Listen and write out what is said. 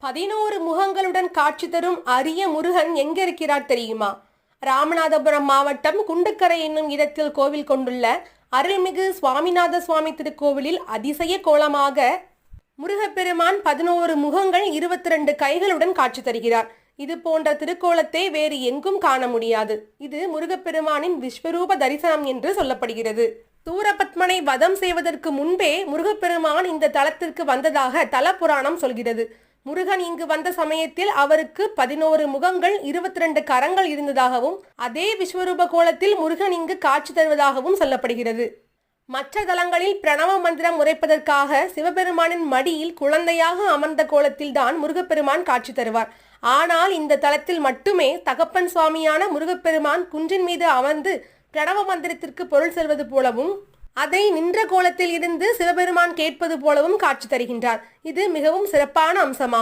11 முகங்களுடன் காட்சி தரும் அரிய முருகன் எங்க இருக்கிறார் தெரியுமா? ராமநாதபுரம் மாவட்டம் குண்டுக்கரை என்னும் இடத்தில் கோவில் கொண்டுள்ள அருள்மிகு சுவாமிநாத சுவாமி திருக்கோவிலில் அதிசய கோலமாக முருகப்பெருமான் 11 முகங்கள் 22 கைகளுடன் காட்சி தருகிறார். இது போன்ற திருக்கோலத்தை வேறு எங்கும் காண முடியாது. இது முருகப்பெருமானின் விஸ்வரூப தரிசனம் என்று சொல்லப்படுகிறது. சூரபத்மனை வதம் செய்வதற்கு முன்பே முருகப்பெருமான் இந்த தலத்திற்கு வந்ததாக தல புராணம் சொல்கிறது. முருகன் இங்கு வந்த சமயத்தில் அவருக்கு 11 முகங்கள் 22 கரங்கள் இருந்ததாகவும் அதே விஸ்வரூப கோலத்தில் முருகன் இங்கு காட்சி தருவதாகவும் சொல்லப்படுகிறது. மற்ற தலங்களில் பிரணவ மந்திரம் உரைப்பதற்காக சிவபெருமானின் மடியில் குழந்தையாக அமர்ந்த கோலத்தில் தான் முருகப்பெருமான் காட்சி தருவார். ஆனால் இந்த தலத்தில் மட்டுமே தகப்பன் சுவாமியான முருகப்பெருமான் குன்றின் மீது அமர்ந்து பிரணவ மந்திரத்திற்கு பொருள் செல்வது போலவும் அதை நின்ற கோலத்தில் இருந்து சிவபெருமான் கேட்பது போலவும் காட்சி தருகின்றார். இது மிகவும் சிறப்பான அம்சமாகும்.